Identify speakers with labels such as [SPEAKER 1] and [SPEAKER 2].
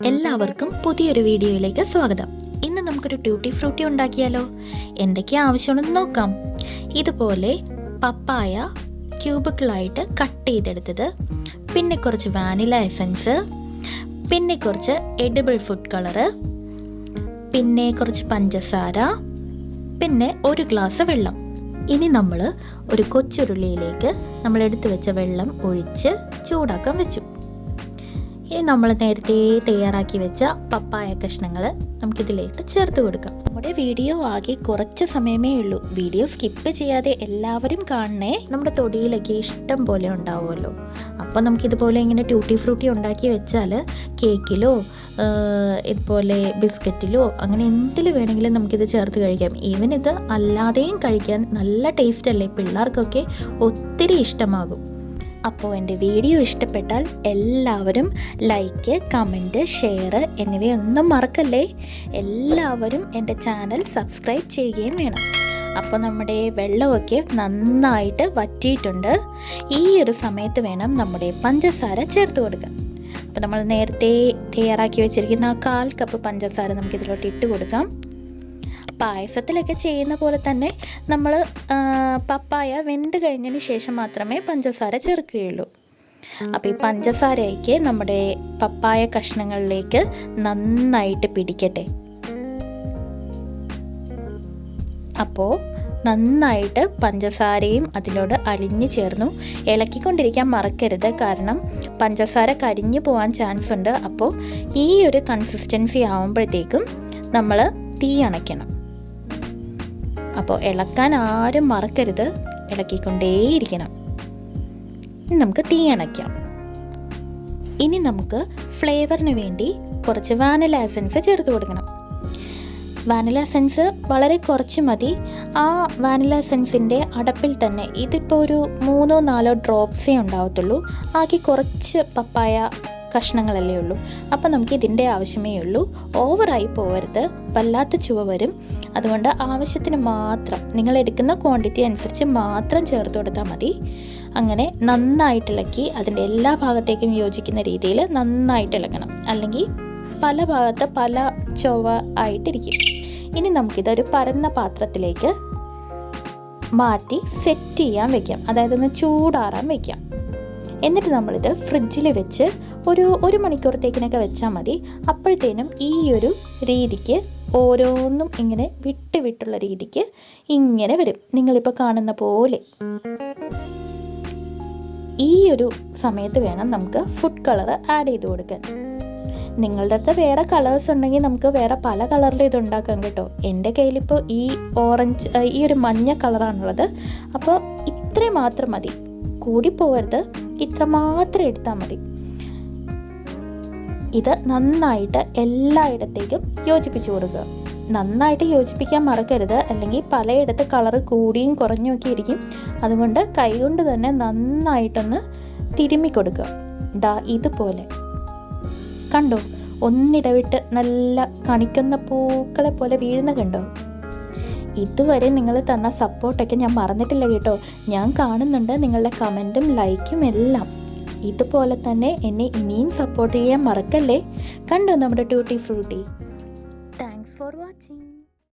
[SPEAKER 1] എല്ലാവർക്കും പുതിയൊരു വീഡിയോയിലേക്ക് സ്വാഗതം. ഇന്ന് നമുക്കൊരു ട്യൂട്ടി ഫ്രൂട്ടി ഉണ്ടാക്കിയാലോ? എന്തൊക്കെയാണ് ആവശ്യമെന്ന് നോക്കാം. ഇതുപോലെ പപ്പായ ക്യൂബിക്കിളായിട്ട് കട്ട് ചെയ്തെടുത്തത്, പിന്നെ കുറച്ച് വാനില എസൻസ്, പിന്നെ കുറച്ച് എഡിബിൾ ഫുഡ് കളറ്, പിന്നെ കുറച്ച് പഞ്ചസാര, പിന്നെ ഒരു ഗ്ലാസ് വെള്ളം. ഇനി നമ്മൾ ഒരു കൊച്ചുരുളിയിലേക്ക് നമ്മൾ എടുത്തു വെച്ച വെള്ളം ഒഴിച്ച് ചൂടാക്കാൻ വെച്ചു. ഇനി നമ്മൾ നേരത്തെ തയ്യാറാക്കി വെച്ച പപ്പായ കഷ്ണങ്ങൾ നമുക്കിതിലേക്ക് ചേർത്ത് കൊടുക്കാം. നമ്മുടെ വീഡിയോ ആകെ കുറച്ച് സമയമേ ഉള്ളൂ. വീഡിയോ സ്കിപ്പ് ചെയ്യാതെ എല്ലാവരും കാണണേ. നമ്മുടെ തൊടിയിലൊക്കെ ഇഷ്ടം പോലെ ഉണ്ടാവുമല്ലോ. അപ്പോൾ നമുക്കിതുപോലെ ഇങ്ങനെ ട്യൂട്ടി ഫ്രൂട്ടി ഉണ്ടാക്കി വെച്ചാൽ കേക്കിലോ ഇതുപോലെ ബിസ്ക്കറ്റിലോ അങ്ങനെ എന്തിൽ വേണമെങ്കിലും നമുക്കിത് ചേർത്ത് കഴിക്കാം. ഈവൻ ഇത് അല്ലാതെയും കഴിക്കാൻ നല്ല ടേസ്റ്റ് അല്ലേ? പിള്ളേർക്കൊക്കെ ഒത്തിരി ഇഷ്ടമാകും. അപ്പോൾ എൻ്റെ വീഡിയോ ഇഷ്ടപ്പെട്ടാൽ എല്ലാവരും ലൈക്ക്, കമൻറ്റ്, ഷെയർ എന്നിവയൊന്നും മറക്കല്ലേ. എല്ലാവരും എൻ്റെ ചാനൽ സബ്സ്ക്രൈബ് ചെയ്യുകയും വേണം. അപ്പോൾ നമ്മുടെ വെള്ളമൊക്കെ നന്നായിട്ട് വറ്റിയിട്ടുണ്ട്. ഈ ഒരു സമയത്ത് വേണം നമ്മുടെ പഞ്ചസാര ചേർത്ത് കൊടുക്കാൻ. അപ്പോൾ നമ്മൾ നേരത്തെ തയ്യാറാക്കി വെച്ചിരിക്കുന്ന 1/4 കപ്പ് പഞ്ചസാര നമുക്കിതിലോട്ട് ഇട്ട് കൊടുക്കാം. പായസത്തിലൊക്കെ ചെയ്യുന്ന പോലെ തന്നെ നമ്മൾ പപ്പായ വെന്ത് കഴിഞ്ഞതിന് ശേഷം മാത്രമേ പഞ്ചസാര ചേർക്കുകയുള്ളൂ. അപ്പോൾ ഈ പഞ്ചസാരയ്ക്ക് നമ്മുടെ പപ്പായ കഷ്ണങ്ങളിലേക്ക് നന്നായിട്ട് പിടിക്കട്ടെ. അപ്പോൾ നന്നായിട്ട് പഞ്ചസാരയും അതിലോട് അലിഞ്ഞു ചേർന്നു. ഇളക്കിക്കൊണ്ടിരിക്കാൻ മറക്കരുത്, കാരണം പഞ്ചസാര കരിഞ്ഞു പോകാൻ ചാൻസ് ഉണ്ട്. അപ്പോൾ ഈ ഒരു കൺസിസ്റ്റൻസി ആവുമ്പോഴത്തേക്കും നമ്മൾ തീ അണയ്ക്കണം. അപ്പോൾ ഇളക്കാൻ ആരും മറക്കരുത്, ഇളക്കിക്കൊണ്ടേയിരിക്കണം. നമുക്ക് തീ അണയ്ക്കാം. ഇനി നമുക്ക് ഫ്ലേവറിന് വേണ്ടി കുറച്ച് വാനില എസൻസ് ചേർത്ത് കൊടുക്കണം. വാനില എസൻസ് വളരെ കുറച്ച് മതി. ആ വാനില എസൻസിൻ്റെ അടപ്പിൽ തന്നെ ഇതിപ്പോൾ ഒരു 3-4 ഡ്രോപ്സേ ഉണ്ടാവത്തുള്ളൂ. ആകെ കുറച്ച് പപ്പായ കഷ്ണങ്ങളല്ലേ ഉള്ളൂ. അപ്പോൾ നമുക്ക് ഇതിൻ്റെ ആവശ്യമേ ഉള്ളൂ. ഓവറായി പോകരുത്, വല്ലാത്ത ചുവ വരും. അതുകൊണ്ട് ആവശ്യത്തിന് മാത്രം, നിങ്ങൾ എടുക്കുന്ന ക്വാണ്ടിറ്റി അനുസരിച്ച് മാത്രം ചേർത്ത് കൊടുത്താൽ മതി. അങ്ങനെ നന്നായിട്ട് ഇളക്കി അതിൻ്റെ എല്ലാ ഭാഗത്തേക്കും യോജിക്കുന്ന രീതിയിൽ നന്നായിട്ട് ഇളക്കണം. അല്ലെങ്കിൽ പല ഭാഗത്ത് പല ചുവ ആയിട്ടിരിക്കും. ഇനി നമുക്കിതൊരു പരന്ന പാത്രത്തിലേക്ക് മാറ്റി സെറ്റ് ചെയ്യാൻ വയ്ക്കാം. അതായത് ഒന്ന് ചൂടാറാൻ വയ്ക്കാം. എന്നിട്ട് നമ്മളിത് ഫ്രിഡ്ജിൽ വെച്ച് ഒരു മണിക്കൂറത്തേക്കിനൊക്കെ വെച്ചാൽ മതി. അപ്പോഴത്തേനും ഈ ഒരു രീതിക്ക് ഓരോന്നും ഇങ്ങനെ വിട്ടുള്ള രീതിക്ക് ഇങ്ങനെ വരും. നിങ്ങളിപ്പോൾ കാണുന്ന പോലെ ഈ ഒരു സമയത്ത് വേണം നമുക്ക് ഫുഡ് കളർ ആഡ് ചെയ്ത് കൊടുക്കാൻ. നിങ്ങളുടെ അടുത്ത് വേറെ കളേഴ്സ് ഉണ്ടെങ്കിൽ നമുക്ക് വേറെ പല കളറിൽ ഇത് ഉണ്ടാക്കാം കേട്ടോ. എൻ്റെ കയ്യിലിപ്പോൾ ഈ ഓറഞ്ച്, ഈ ഒരു മഞ്ഞ കളറാണുള്ളത്. അപ്പോൾ ഇത്രയും മാത്രം മതി, കൂടിപ്പോകരുത്. ഇത്ര മാത്രം എടുത്താൽ മതി. ഇത് നന്നായിട്ട് എല്ലായിടത്തേക്കും യോജിപ്പിച്ച് കൊടുക്കുക. നന്നായിട്ട് യോജിപ്പിക്കാൻ മറക്കരുത്, അല്ലെങ്കിൽ പലയിടത്ത് കളറ് കൂടിയും കുറഞ്ഞും ഒക്കെ ഇരിക്കും. അതുകൊണ്ട് കൈകൊണ്ട് തന്നെ നന്നായിട്ടൊന്ന് തിരുമ്മി കൊടുക്കുക. ദാ ഇതുപോലെ കണ്ടോ, ഒന്നിടവിട്ട് നല്ല കണിക്കുന്ന പൂക്കളെ പോലെ വീഴുന്ന കണ്ടോ? ഇതുവരെ നിങ്ങൾ തന്ന സപ്പോർട്ടൊക്കെ ഞാൻ മറന്നിട്ടില്ല കേട്ടോ. ഞാൻ കാണുന്നുണ്ട് നിങ്ങളുടെ കമൻറ്റും ലൈക്കും എല്ലാം. ഇതുപോലെ തന്നെ എന്നെ ഇനിയും സപ്പോർട്ട് ചെയ്യാൻ മറക്കല്ലേ. കണ്ടോ നമ്മുടെ ട്യൂട്ടി ഫ്രൂട്ടി. Thanks for watching.